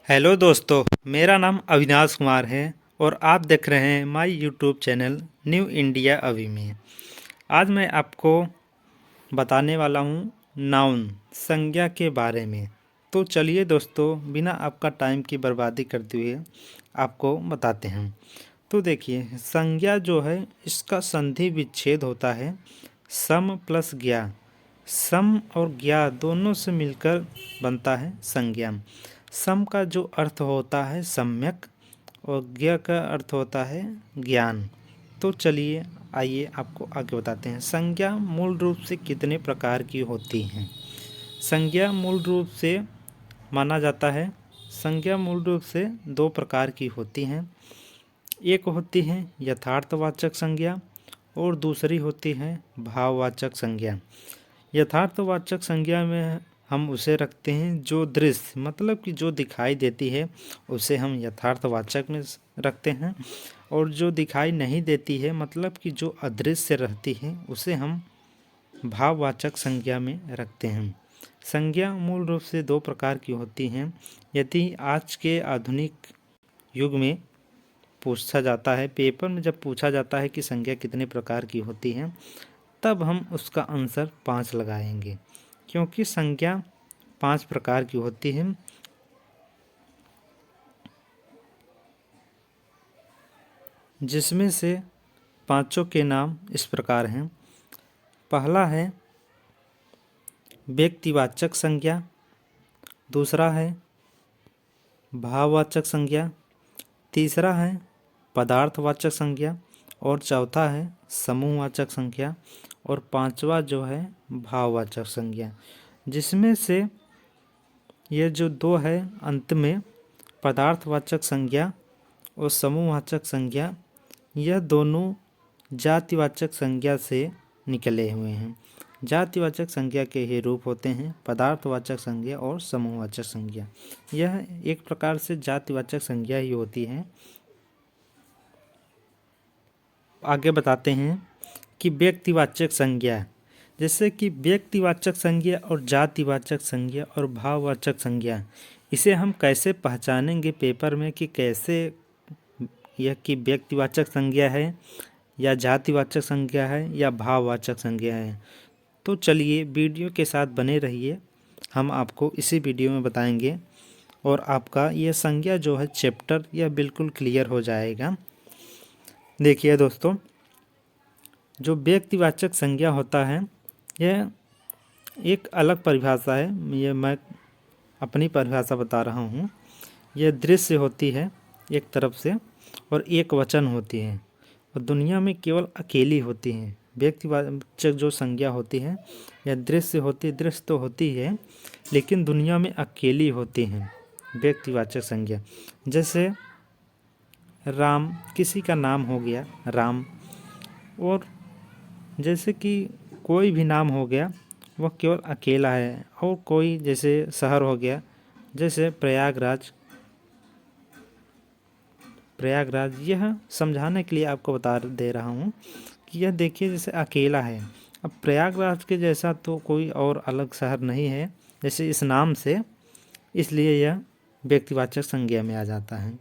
Hello दोस्तों, मेरा नाम अविनाश कुमार है और आप देख रहे हैं my YouTube channel new India अभी में। आज मैं आपको बताने वाला हूँ नाउन संज्ञा के बारे में। तो चलिए दोस्तों, बिना आपका टाइम की बर्बादी करते हुए आपको बताते हैं। तो देखिए, संज्ञा जो है इसका संधि विच्छेद होता है सम प्लस ज्ञा। सम और ज्ञा दोनों से मिलकर बनता है संज्ञा। सम का जो अर्थ होता है सम्यक और ज्ञ का अर्थ होता है ज्ञान। तो चलिए आइए आपको आगे बताते हैं। संज्ञा मूल रूप से कितने प्रकार की होती हैं? संज्ञा मूल रूप से माना जाता है, संज्ञा मूल रूप से दो प्रकार की होती हैं। एक होती है यथार्थवाचक संज्ञा और दूसरी होती है भाववाचक संज्ञा। यथार्थवाचक संज्ञा में हम उसे रखते हैं जो दृश्य मतलब कि जो दिखाई देती है उसे हम यथार्थवाचक में रखते हैं, और जो दिखाई नहीं देती है मतलब कि जो अदृश्य रहती है उसे हम भाववाचक संज्ञा में रखते हैं। संज्ञा मूल रूप से दो प्रकार की होती हैं। यदि आज के आधुनिक युग में पूछा जाता है, पेपर में जब पूछा जाता है कि संज्ञा कितने प्रकार की होती हैं, तब हम उसका आंसर 5 लगाएंगे, क्योंकि संज्ञा 5 प्रकार की होती है। जिसमें से पांचों के नाम इस प्रकार हैं। पहला है व्यक्तिवाचक संज्ञा, दूसरा है भाववाचक संज्ञा, तीसरा है पदार्थवाचक संज्ञा, और चौथा है समूहवाचक संज्ञा, और पांचवा जो है भाववाचक संज्ञा। जिसमें से ये जो दो है अंत में पदार्थवाचक संज्ञा और समूहवाचक संज्ञा, यह दोनों जातिवाचक संज्ञा से निकले हुए हैं। जातिवाचक संज्ञा के ही रूप होते हैं पदार्थवाचक संज्ञा और समूहवाचक संज्ञा। यह एक प्रकार से जातिवाचक संज्ञा ही होती है। आगे बताते हैं कि व्यक्तिवाचक संज्ञा, जैसे कि व्यक्तिवाचक संज्ञा और जातिवाचक संज्ञा और भाववाचक संज्ञा, इसे हम कैसे पहचानेंगे पेपर में कि कैसे यह कि व्यक्तिवाचक संज्ञा है या जातिवाचक संज्ञा है या भाववाचक संज्ञा है। तो चलिए वीडियो के साथ बने रहिए, हम आपको इसी वीडियो में बताएंगे और आपका यह संज्ञा जो है चैप्टर यह बिल्कुल क्लियर हो जाएगा। देखिए दोस्तों, जो व्यक्तिवाचक संज्ञा होता है यह एक अलग परिभाषा है, ये मैं अपनी परिभाषा बता रहा हूँ। यह दृश्य होती है एक तरफ से और एक वचन होती है, और दुनिया में केवल अकेली होती हैं। व्यक्तिवाचक जो संज्ञा होती है यह दृश्य होती, दृश्य तो होती है लेकिन दुनिया में अकेली होती हैं व्यक्तिवाचक संज्ञा। जैसे राम, किसी का नाम हो गया राम, और जैसे कि कोई भी नाम हो गया वह केवल अकेला है, और कोई जैसे शहर हो गया जैसे प्रयागराज, यह समझाने के लिए आपको बता दे रहा हूँ कि यह देखिए जैसे अकेला है। अब प्रयागराज के जैसा तो कोई और अलग शहर नहीं है जैसे इस नाम से, इसलिए यह व्यक्तिवाचक संज्ञा में आ जाता है।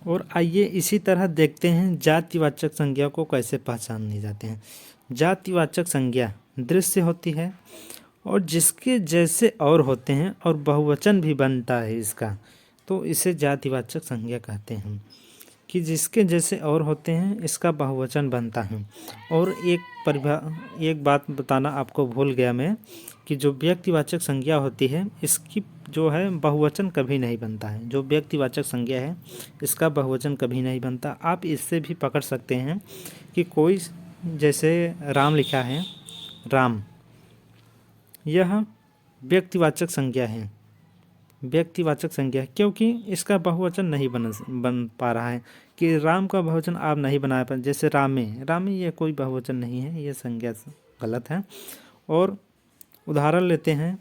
और आइए इसी तरह देखते हैं जातिवाचक संज्ञा को कैसे पहचाने जाते हैं। जातिवाचक संज्ञा दृश्य होती है और जिसके जैसे और होते हैं और बहुवचन भी बनता है इसका, तो इसे जातिवाचक संज्ञा कहते हैं कि जिसके जैसे और होते हैं इसका बहुवचन बनता है। और एक बात बताना आपको भूल गया मैं कि जो व्यक्तिवाचक संज्ञा होती है इसकी जो है बहुवचन कभी नहीं बनता है। जो व्यक्तिवाचक संज्ञा है इसका बहुवचन कभी नहीं बनता। आप इससे भी पकड़ सकते हैं कि कोई जैसे राम लिखा है, राम, यह व्यक्तिवाचक संज्ञा है। व्यक्तिवाचक संज्ञा है क्योंकि इसका बहुवचन नहीं बन पा रहा है, कि राम का बहुवचन आप नहीं बना पा, जैसे रामे, ये कोई बहुवचन नहीं है, ये संज्ञा गलत है। और उदाहरण लेते हैं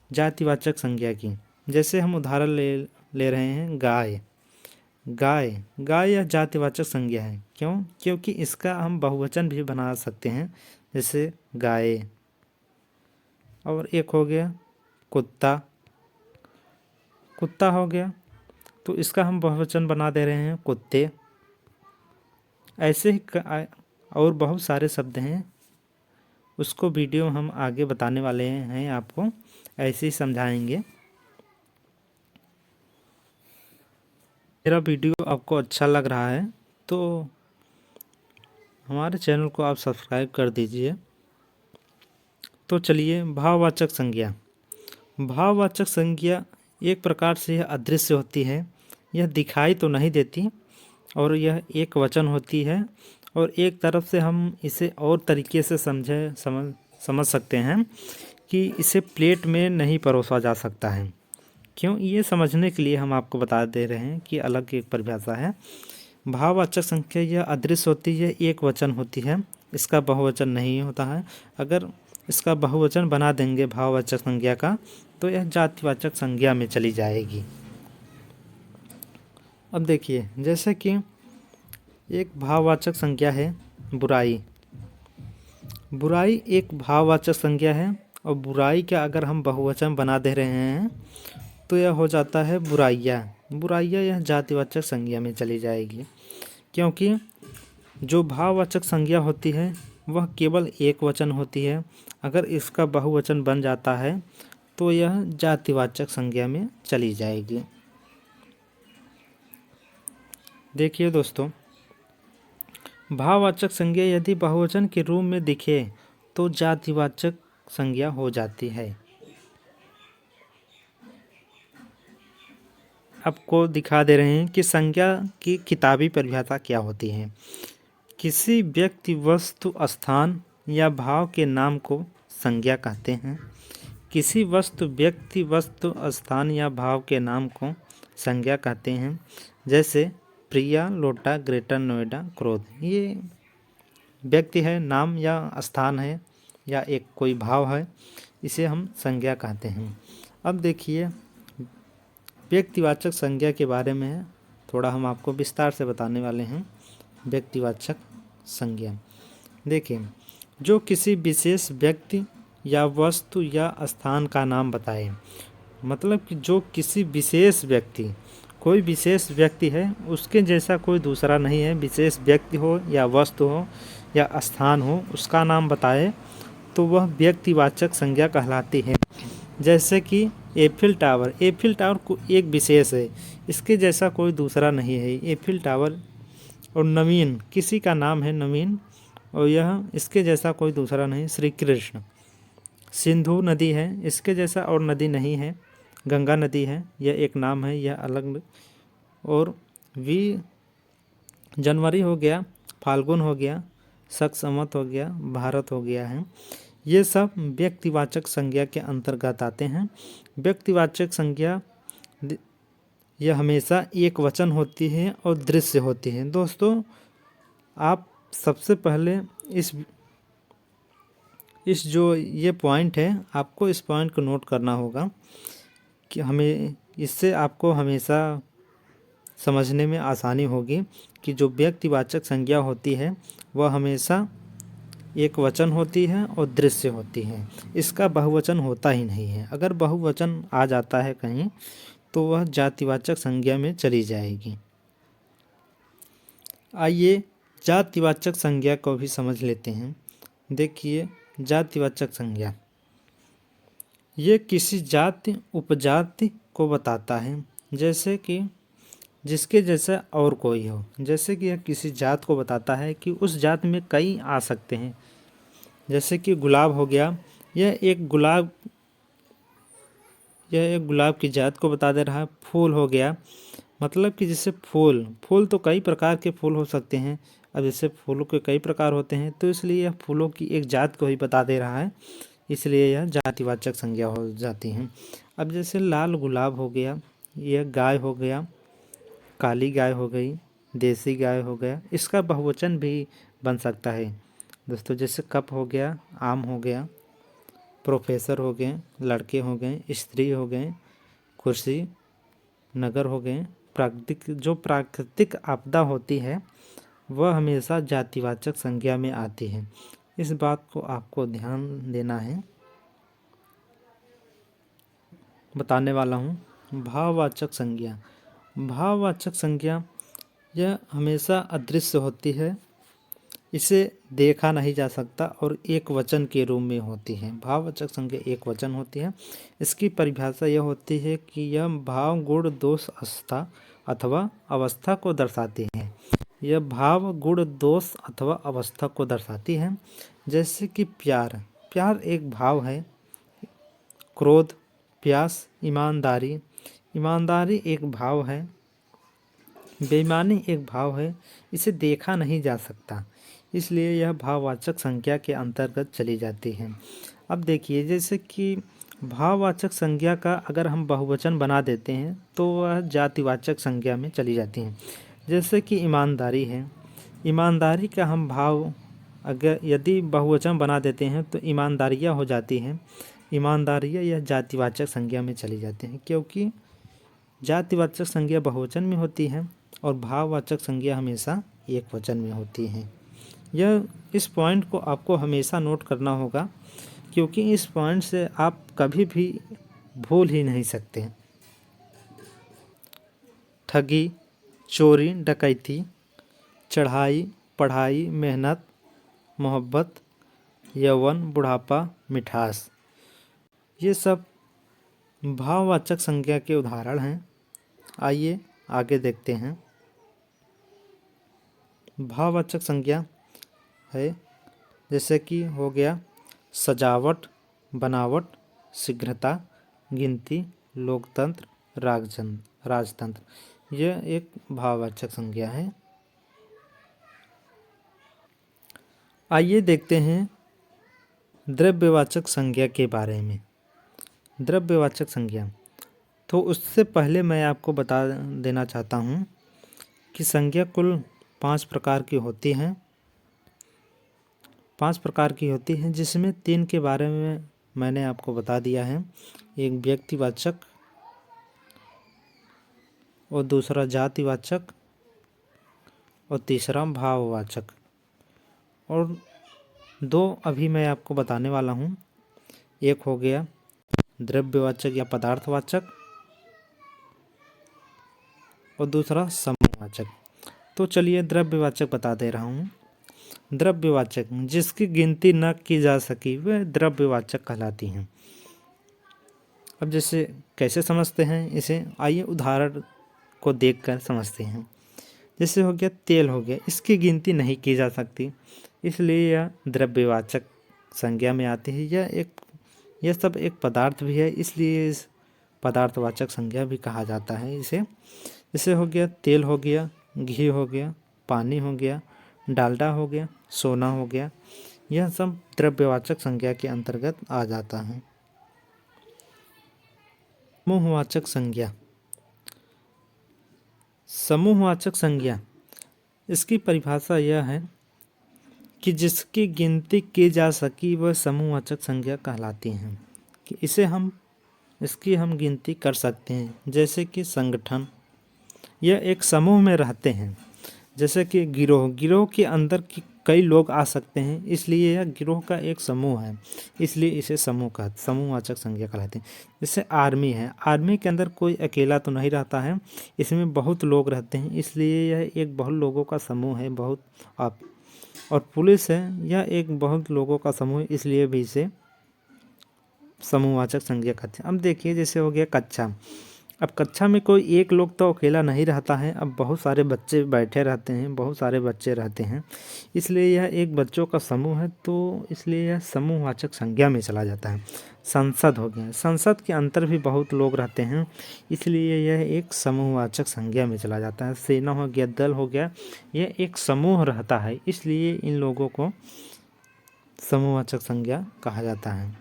जातिवाचक संज्ञा की, जैसे हम उदाहरण ले रहे हैं गाय यह जातिवाचक संज्ञा है। क्यों? क्योंकि इसका हम बहुवचन भी बना सकते हैं, जैसे गाय, और एक हो गया कुत्ता, कुत्ता हो गया, तो इसका हम बहुवचन बना दे रहे हैं कुत्ते। ऐसे ही और बहुत सारे शब्द हैं, उसको वीडियो हम आगे बताने वाले हैं, आपको ऐसे ही समझाएंगे। मेरा वीडियो आपको अच्छा लग रहा है तो हमारे चैनल को आप सब्सक्राइब कर दीजिए। तो चलिए, भाववाचक संज्ञा। भाववाचक संज्ञा एक प्रकार से यह अदृश्य होती है, यह दिखाई तो नहीं देती और यह एक वचन होती है। और एक तरफ से हम इसे और तरीके से समझ सकते हैं कि इसे प्लेट में नहीं परोसा जा सकता है। क्यों, ये समझने के लिए हम आपको बता दे रहे हैं कि अलग एक परिभाषा है। भाववाचक संज्ञा यह अदृश्य होती है, एक वचन होती है, इसका बहुवचन नहीं होता है। अगर इसका बहुवचन बना देंगे भाववाचक संज्ञा का तो यह जातिवाचक संज्ञा में चली जाएगी। अब देखिए, जैसे कि एक भाववाचक संज्ञा है बुराई। बुराई एक भाववाचक संज्ञा है और बुराई का अगर हम बहुवचन बना दे रहे हैं तो यह हो जाता है बुराइयाँ। बुराइयाँ यह जातिवाचक संज्ञा में चली जाएगी, क्योंकि जो भाववाचक संज्ञा होती है वह केवल एक वचन होती है। अगर इसका बहुवचन बन जाता है तो यह जातिवाचक संज्ञा में चली जाएगी। देखिए दोस्तों, भाववाचक संज्ञा यदि बहुवचन के रूप में दिखे तो जातिवाचक संज्ञा हो जाती है। आपको दिखा दे रहे हैं कि संज्ञा की किताबी परिभाषा क्या होती है। किसी व्यक्ति, वस्तु, स्थान या भाव के नाम को संज्ञा कहते हैं। किसी वस्तु, व्यक्ति, वस्तु, स्थान या भाव के नाम को संज्ञा कहते हैं। जैसे प्रिया, लोटा, ग्रेटर नोएडा, क्रोध। ये व्यक्ति है, नाम या स्थान है या एक कोई भाव है, इसे हम संज्ञा कहते हैं। अब देखिए, व्यक्तिवाचक संज्ञा के बारे में थोड़ा हम आपको विस्तार से बताने वाले हैं। व्यक्तिवाचक संज्ञा देखिए, जो किसी विशेष व्यक्ति या वस्तु या स्थान का नाम बताए। मतलब कि जो किसी विशेष व्यक्ति, कोई विशेष व्यक्ति है, उसके जैसा कोई दूसरा नहीं है। विशेष व्यक्ति हो या वस्तु हो या स्थान हो, उसका नाम बताए तो वह व्यक्तिवाचक संज्ञा कहलाती है। जैसे कि एफिल टावर। एफिल टावर को एक विशेष है, इसके जैसा कोई दूसरा नहीं है, एफिल टावर। और नवीन, किसी का नाम है नवीन और यह इसके जैसा कोई दूसरा नहीं, श्री कृष्ण। सिंधु नदी है, इसके जैसा और नदी नहीं है। गंगा नदी है, यह एक नाम है, यह अलग। और जनवरी हो गया, फाल्गुन हो गया, सक्समत हो गया, भारत हो गया है। ये सब व्यक्तिवाचक संज्ञा के अंतर्गत आते हैं। व्यक्तिवाचक संज्ञा यह हमेशा एक वचन होती है और दृश्य होती है। दोस्तों, आप सबसे पहले इस जो ये पॉइंट है, आपको इस पॉइंट को नोट करना होगा कि हमें इससे आपको हमेशा समझने में आसानी होगी कि जो व्यक्तिवाचक संज्ञा होती है वह हमेशा एक वचन होती है और दृश्य होती है, इसका बहुवचन होता ही नहीं है। अगर बहुवचन आ जाता है कहीं तो वह जातिवाचक संज्ञा में चली जाएगी। आइए जातिवाचक संज्ञा को भी समझ लेते हैं। देखिए, जातिवाचक संज्ञा ये किसी जाति, उपजाति को बताता है। जैसे कि जिसके जैसा और कोई हो। जैसे कि यह किसी जात को बताता है कि उस जात में कई आ सकते हैं। जैसे कि गुलाब हो गया, यह एक गुलाब की जात को बता दे रहा है। फूल हो गया, मतलब कि जैसे फूल तो कई प्रकार के फूल हो सकते हैं। अब जैसे फूलों के कई प्रकार होते हैं तो इसलिए यह फूलों की एक जात को ही बता दे रहा है, इसलिए यह जातिवाचक संज्ञा हो जाती है। अब जैसे लाल गुलाब हो गया, यह गाय हो गया, काली गाय हो गई, देसी गाय हो गया, इसका बहुवचन भी बन सकता है दोस्तों। जैसे कप हो गया, आम हो गया, प्रोफेसर हो गए, लड़के हो गए, स्त्री हो गए, कुर्सी, नगर हो गए। प्राकृतिक आपदा होती है वह हमेशा जातिवाचक संज्ञा में आती है। इस बात को आपको ध्यान देना है। बताने वाला हूँ भाववाचक संज्ञा। भाववाचक संज्ञा यह हमेशा अदृश्य होती है, इसे देखा नहीं जा सकता और एक वचन के रूप में होती है। भाववाचक संज्ञा एक वचन होती है। इसकी परिभाषा यह होती है कि यह भाव गुण दोष अवस्था अथवा अवस्था को दर्शाती है। यह भाव गुण दोष अथवा अवस्था को दर्शाती है। जैसे कि प्यार, प्यार एक भाव है। क्रोध, प्यास, ईमानदारी, ईमानदारी एक भाव है। बेईमानी एक भाव है, इसे देखा नहीं जा सकता, इसलिए यह भाववाचक संज्ञा के अंतर्गत चली जाती है। अब देखिए, जैसे कि भाववाचक संज्ञा का अगर हम बहुवचन बना देते हैं तो वह जातिवाचक संज्ञा में चली जाती हैं। जैसे कि ईमानदारी है, ईमानदारी का हम भाव अगर यदि बहुवचन बना देते हैं तो ईमानदारियाँ हो जाती हैं। ईमानदारियाँ यह जातिवाचक संज्ञा में चली जाती हैं, क्योंकि जातिवाचक संज्ञा बहुवचन में होती है और भाववाचक संज्ञा हमेशा एक वचन में होती है। इस पॉइंट को आपको हमेशा नोट करना होगा, क्योंकि इस पॉइंट से आप कभी भी भूल ही नहीं सकते। ठगी, चोरी, डकैती, चढ़ाई, पढ़ाई, मेहनत, मोहब्बत, यौवन, बुढ़ापा, मिठास, ये सब भाववाचक संज्ञा के उदाहरण हैं। आइए आगे देखते हैं। भाववाचक संज्ञा है जैसे कि हो गया सजावट, बनावट, शीघ्रता, गिनती, लोकतंत्र, राजतंत्र। यह एक भाववाचक संज्ञा है। आइए देखते हैं द्रव्यवाचक संज्ञा के बारे में। द्रव्यवाचक संज्ञा, तो उससे पहले मैं आपको बता देना चाहता हूँ कि संज्ञा कुल 5 प्रकार की होती हैं। 5 प्रकार की होती हैं, जिसमें 3 के बारे में मैंने आपको बता दिया है। एक व्यक्तिवाचक और दूसरा जातिवाचक और तीसरा भाववाचक, और 2 अभी मैं आपको बताने वाला हूँ। एक हो गया द्रव्यवाचक या पदार्थवाचक और दूसरा समूहवाचक। तो चलिए द्रव्यवाचक बता दे रहा हूँ। द्रव्यवाचक, जिसकी गिनती न की जा सकी वह द्रव्यवाचक कहलाती हैं। अब जैसे कैसे समझते हैं इसे, आइए उदाहरण को देखकर समझते हैं। जैसे हो गया तेल हो गया, इसकी गिनती नहीं की जा सकती, इसलिए यह द्रव्यवाचक संज्ञा में आती है। यह सब एक पदार्थ भी है, इसलिए इस पदार्थवाचक संज्ञा भी कहा जाता है इसे। जैसे हो गया तेल हो गया, घी हो गया, पानी हो गया, डालडा हो गया, सोना हो गया, यह सब द्रव्यवाचक संज्ञा के अंतर्गत आ जाता है। समूहवाचक संज्ञा, समूहवाचक संज्ञा, इसकी परिभाषा यह है कि जिसकी गिनती की जा सकी वह समूहवाचक संज्ञा कहलाती हैं, कि इसकी हम गिनती कर सकते हैं। जैसे कि संगठन, यह एक समूह में रहते हैं। जैसे कि गिरोह के अंदर कई लोग आ सकते हैं, इसलिए यह गिरोह का एक समूह है, इसलिए इसे समूहवाचक संज्ञा कहलाते हैं। जैसे आर्मी है, आर्मी के अंदर कोई अकेला तो नहीं रहता है, इसमें बहुत लोग रहते हैं, इसलिए यह एक बहुत लोगों का समूह है। और पुलिस है, यह एक बहुत लोगों का समूह है, इसलिए भी इसे समूहवाचक संज्ञा कहते हैं। अब देखिए, जैसे हो गया कक्षा। अब कक्षा में कोई एक लोग तो अकेला नहीं रहता है, अब बहुत सारे बच्चे बैठे रहते हैं, बहुत सारे बच्चे रहते हैं, इसलिए यह एक बच्चों का समूह है, तो इसलिए यह समूहवाचक संज्ञा में चला जाता है। संसद हो गया, संसद के अंदर भी बहुत लोग रहते हैं, इसलिए यह एक समूहवाचक संज्ञा में चला जाता है। सेना हो गया, दल हो गया, यह एक समूह रहता है, इसलिए इन लोगों को समूहवाचक संज्ञा कहा जाता है।